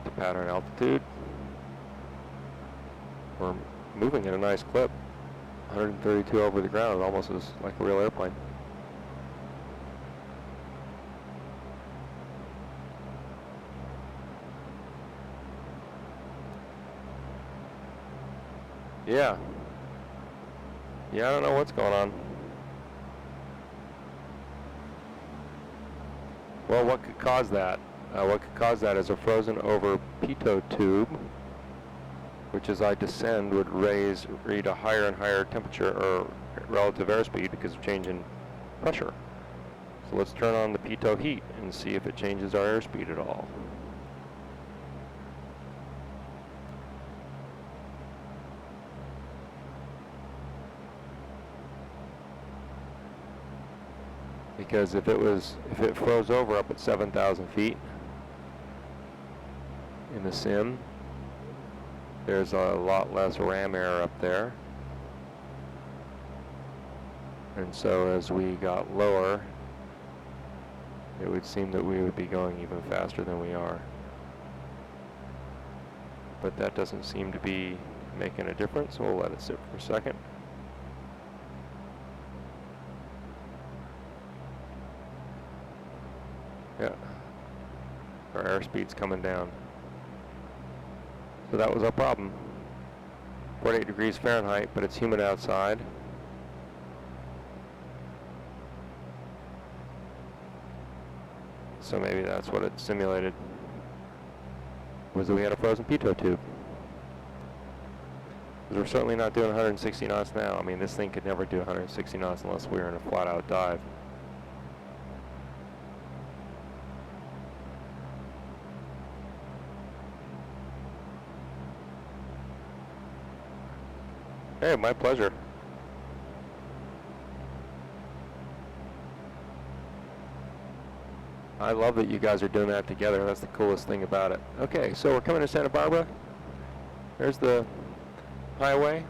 to pattern altitude. We're moving at a nice clip. 132 over the ground, almost as like a real airplane. Yeah. Yeah, I don't know what's going on. Well, what could cause that? What could cause that is a frozen over pitot tube, which as I descend would read a higher and higher temperature or relative airspeed because of change in pressure. So let's turn on the pitot heat and see if it changes our airspeed at all. Because if it froze over up at 7,000 feet in the sim, there's a lot less ram air up there. And so as we got lower, it would seem that we would be going even faster than we are. But that doesn't seem to be making a difference, so we'll let it sit for a second. Yeah, our airspeed's coming down. So that was our problem. 48 degrees Fahrenheit, but it's humid outside. So maybe that's what it simulated, was that we had a frozen pitot tube. Because we're certainly not doing 160 knots now. I mean, this thing could never do 160 knots unless we were in a flat-out dive. Hey, my pleasure. I love that you guys are doing that together. That's the coolest thing about it. Okay, so we're coming to Santa Barbara. There's the highway.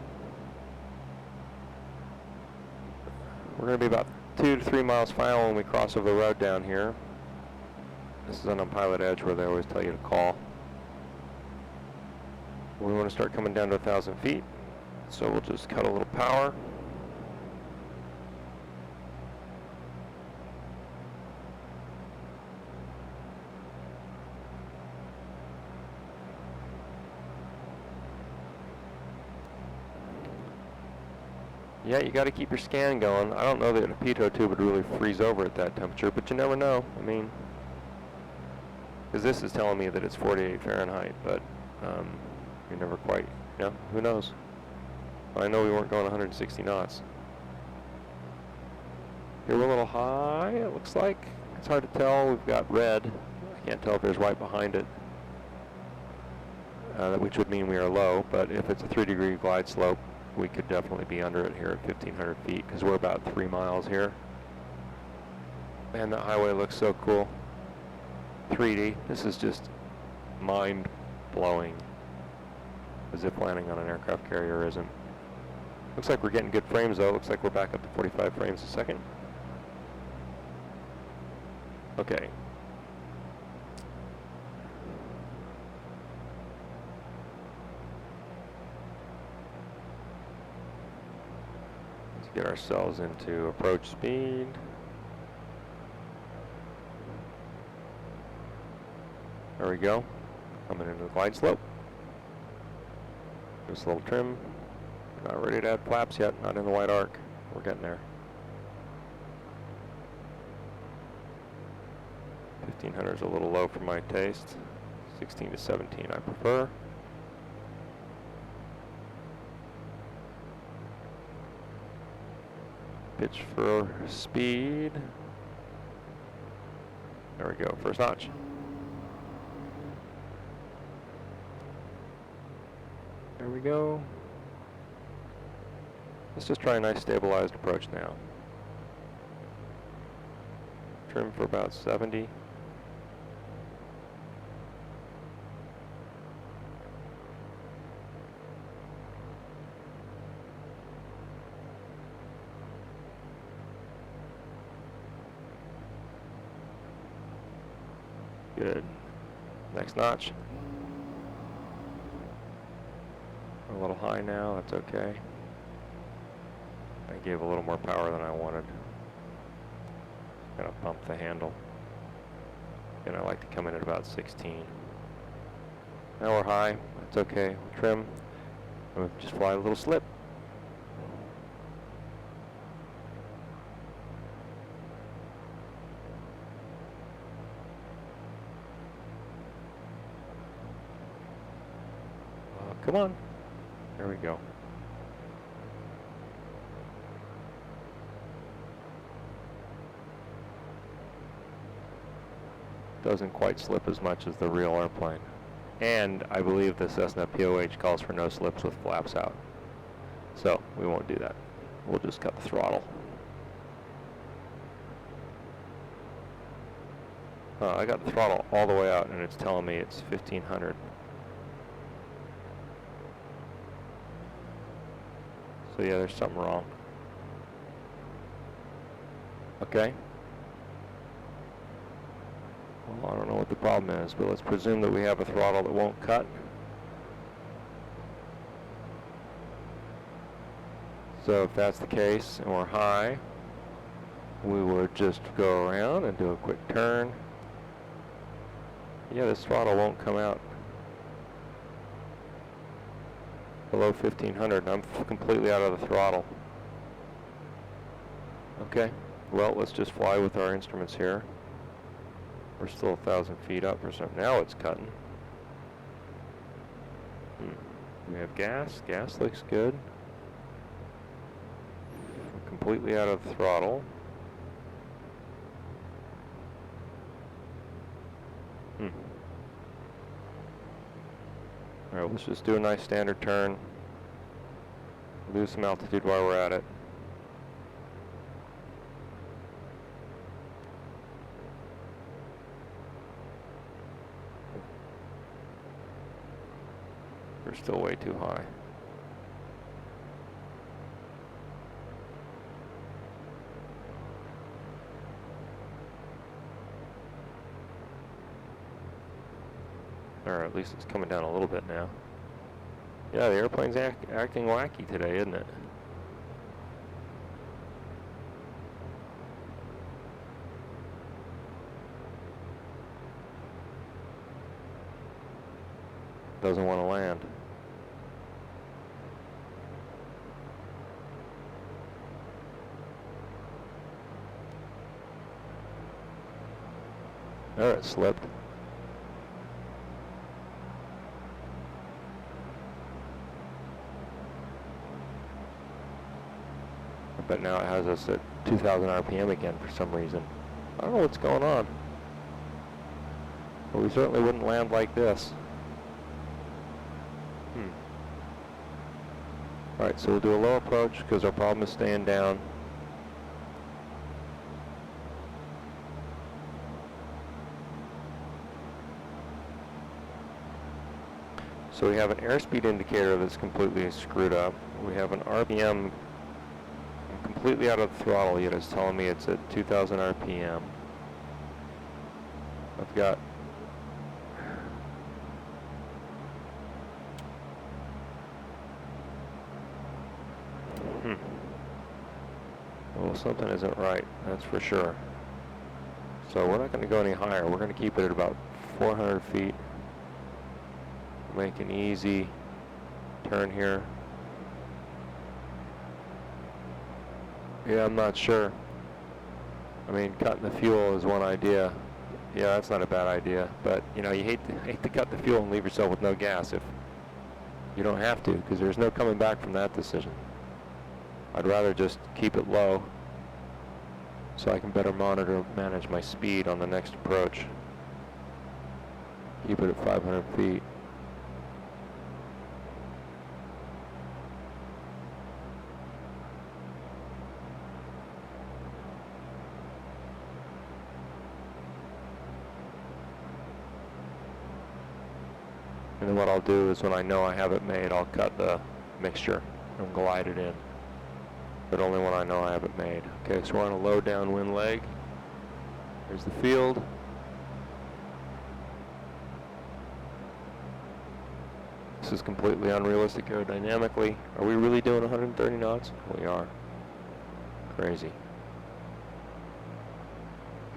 We're going to be about 2 to 3 miles final when we cross over the road down here. This is on a pilot edge where they always tell you to call. We want to start coming down to 1,000 feet. So we'll just cut a little power. Yeah, you got to keep your scan going. I don't know that a pitot tube would really freeze over at that temperature, but you never know. I mean, because this is telling me that it's 48 Fahrenheit, but you never quite, you know, who knows? I know we weren't going 160 knots. Here we're a little high, it looks like. It's hard to tell. We've got red. I can't tell if there's white behind it, which would mean we are low, but if it's a 3-degree glide slope, we could definitely be under it here at 1,500 feet, because we're about 3 miles here. Man, that highway looks so cool. 3D. This is just mind-blowing, as if landing on an aircraft carrier isn't. Looks like we're getting good frames, though. Looks like we're back up to 45 frames a second. Okay. Let's get ourselves into approach speed. There we go. Coming into the glide slope. Just a little trim. Not ready to add flaps yet, not in the white arc. We're getting there. 1,500 is a little low for my taste. 16 to 17 I prefer. Pitch for speed. There we go, first notch. There we go. Let's just try a nice stabilized approach now. Trim for about 70. Good. Next notch. A little high now, that's okay. I gave a little more power than I wanted. Gotta bump the handle. And I like to come in at about 16. Now we're high, that's okay. We'll trim. We'll just fly a little slip. Come on. There we go. Doesn't quite slip as much as the real airplane. And I believe the Cessna POH calls for no slips with flaps out. So we won't do that. We'll just cut the throttle. I got the throttle all the way out and it's telling me it's 1500. So yeah, there's something wrong. Okay. Well, I don't know what the problem is, but let's presume that we have a throttle that won't cut. So if that's the case and we're high, we would just go around and do a quick turn. Yeah, this throttle won't come out below 1500. I'm completely out of the throttle. Okay, well, let's just fly with our instruments here. We're still 1,000 feet up or something. Now it's cutting. We have gas. Gas looks good. We're completely out of the throttle. Alright, let's just do a nice standard turn. Lose some altitude while we're at it. We're still way too high. Or at least it's coming down a little bit now. Yeah, the airplane's acting wacky today, isn't it? Doesn't want to land. There, it slipped. But now it has us at 2,000 RPM again for some reason. I don't know what's going on. But we certainly wouldn't land like this. Alright, so we'll do a low approach because our problem is staying down. So we have an airspeed indicator that's completely screwed up. We have an RPM completely out of the throttle, yet it's telling me it's at 2,000 RPM. I've got well, something isn't right, that's for sure. So we're not going to go any higher. We're going to keep it at about 400 feet. Make an easy turn here. Yeah, I'm not sure. I mean, cutting the fuel is one idea. Yeah, that's not a bad idea. But you know, you hate to cut the fuel and leave yourself with no gas if you don't have to, because there's no coming back from that decision. I'd rather just keep it low so I can better manage my speed on the next approach. Keep it at 500 feet. And then what I'll do is when I know I have it made, I'll cut the mixture and glide it in. But only when I know I have it made. Okay, so we're on a low downwind leg. There's the field. This is completely unrealistic aerodynamically. Are we really doing 130 knots? We are. Crazy.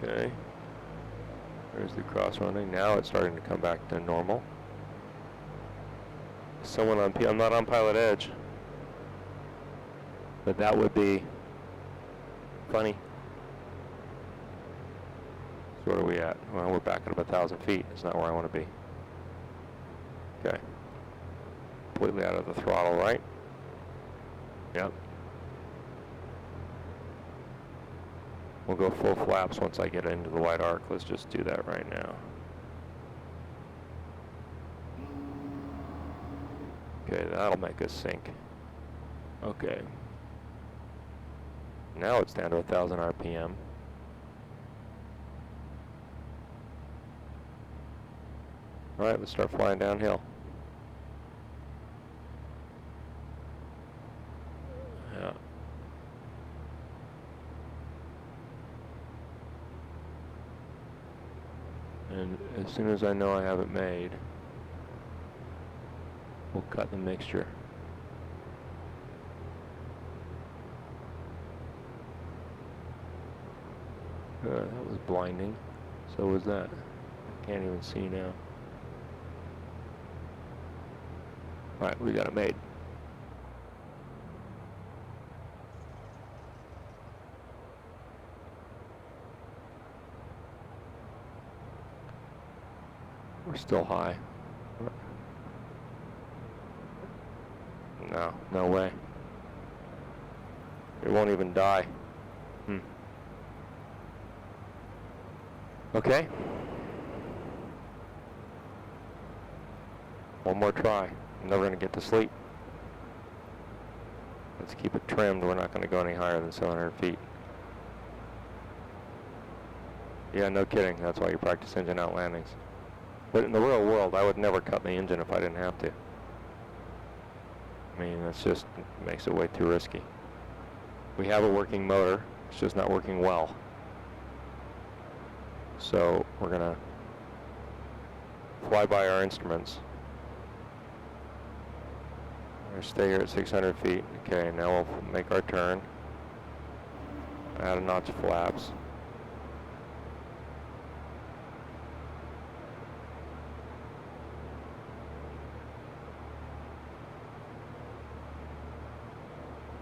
Okay. There's the cross running. Now it's starting to come back to normal. Someone on I'm not on pilot edge, but that would be funny. So where are we at? Well, we're back at about 1,000 feet. It's not where I want to be. Okay. Completely out of the throttle, right? Yep. We'll go full flaps once I get into the wide arc. Let's just do that right now. Okay, that'll make us sink. Okay. Now it's down to 1,000 RPM. Alright, let's start flying downhill. Yeah. And as soon as I know I have it made, we'll cut the mixture. That was blinding. So was that. I can't even see now. Alright, we got it made. We're still high. No, no way. It won't even die. Okay. One more try. I'm never going to get to sleep. Let's keep it trimmed. We're not going to go any higher than 700 feet. Yeah, no kidding. That's why you practice engine out landings. But in the real world, I would never cut the engine if I didn't have to. I mean, that's just makes it way too risky. We have a working motor. It's just not working well. So we're going to fly by our instruments. We're going to stay here at 600 feet. Okay, now we'll make our turn. Add a notch of flaps.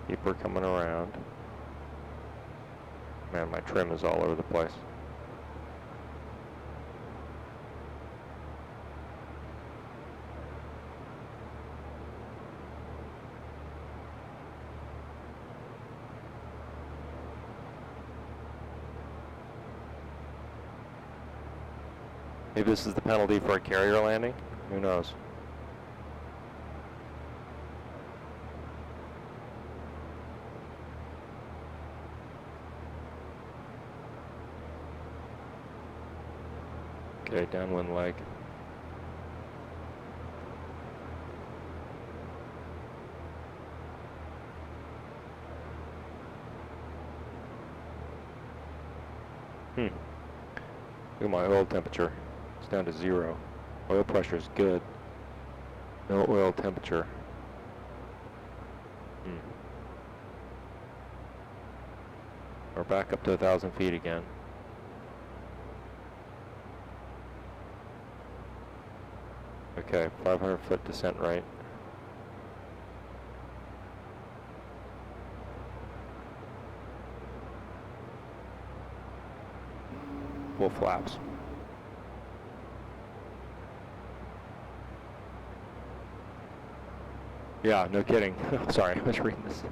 Keep her coming around. Man, my trim is all over the place. Maybe this is the penalty for a carrier landing? Who knows? Okay, downwind leg. Look at my oil temperature. It's down to 0. Oil pressure is good. No oil temperature. We're back up to 1,000 feet again. Okay, 500-foot descent right. Full flaps. Yeah, no kidding. Sorry, I was reading this.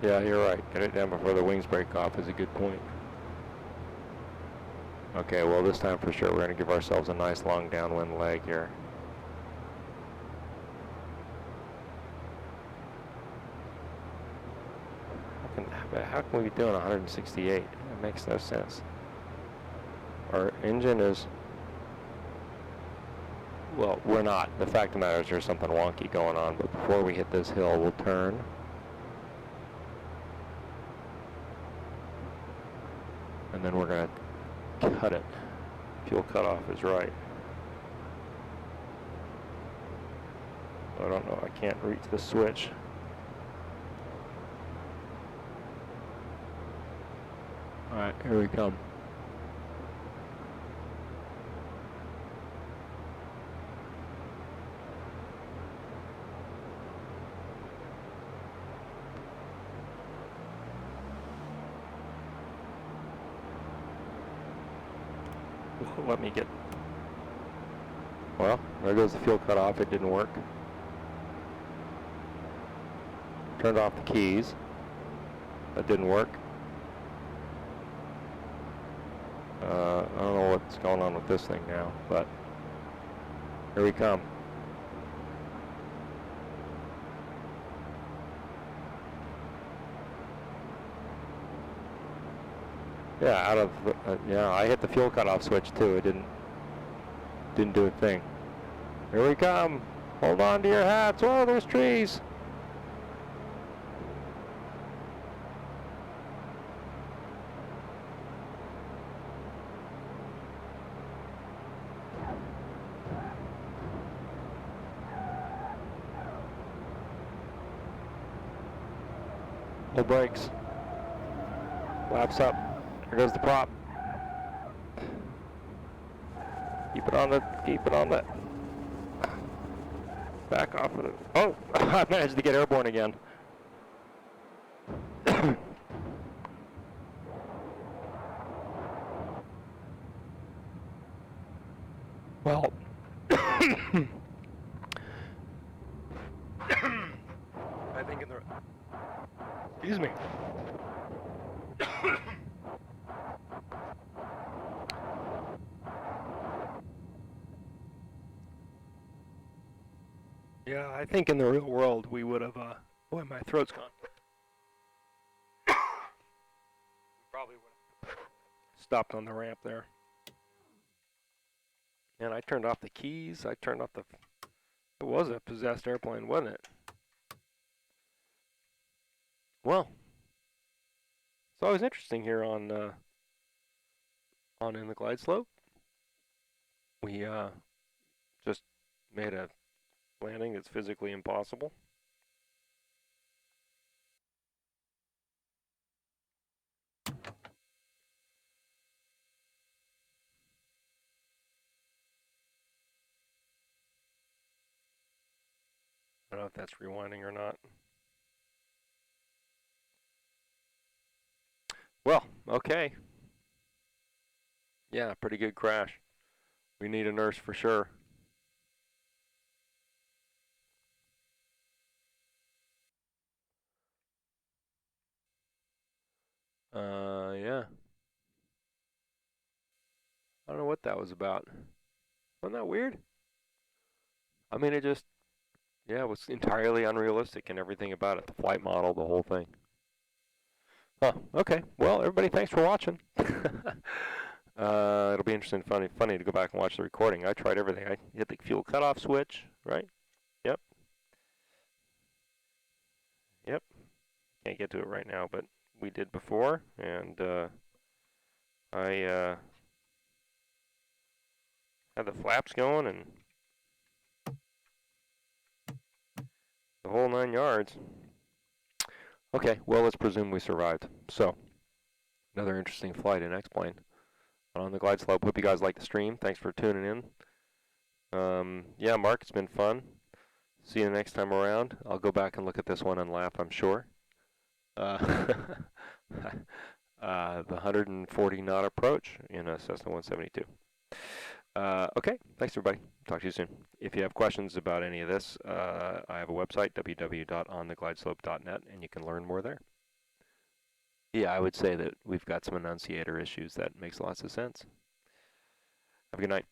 Yeah, you're right. Get it down before the wings break off is a good point. Okay, well this time for sure we're going to give ourselves a nice long downwind leg here. How can we be doing 168? It makes no sense. Our engine is... Well, we're not. The fact of the matter is there's something wonky going on, but before we hit this hill, we'll turn. And then we're going to cut it. Fuel cutoff is right. I don't know. I can't reach the switch. Alright, here we come. Let me get... Well, there goes the fuel cutoff. It didn't work. Turned off the keys. That didn't work. I don't know what's going on with this thing now, but here we come. Yeah, out of, yeah, I hit the fuel cutoff switch too. It didn't do a thing. Here we come. Hold on to your hats. Oh, there's trees. No brakes. Flaps up. There goes the prop. Keep it on the. Back off of it. Oh, I managed to get airborne again. Well, I think in the, excuse me. Yeah, I think in the real world we would have, boy, my throat's gone. Probably would have stopped on the ramp there. And I turned off the keys, I turned off the, it was a possessed airplane, wasn't it? Well, it's always interesting here on In the Glide Slope. We just made a landing that's physically impossible. I don't know if that's rewinding or not. Well, okay. Yeah, pretty good crash. We need a nurse for sure. Yeah. I don't know what that was about. Wasn't that weird? I mean, it just, yeah, it was entirely unrealistic and everything about it. The flight model, the whole thing. Oh, okay. Well, everybody, thanks for watching. It'll be interesting, funny to go back and watch the recording. I tried everything. I hit the fuel cutoff switch, right? Yep. Yep. Can't get to it right now, but we did before, and I had the flaps going and the whole 9 yards. Okay, well, let's presume we survived. So, another interesting flight in X-Plane on the Glide Slope. Hope you guys like the stream. Thanks for tuning in. Yeah, Mark, it's been fun. See you the next time around. I'll go back and look at this one and laugh, I'm sure. The 140 knot approach in a Cessna 172. Okay, thanks everybody. Talk to you soon. If you have questions about any of this, I have a website, www.ontheglideslope.net, and you can learn more there. Yeah, I would say that we've got some enunciator issues. That makes lots of sense. Have a good night.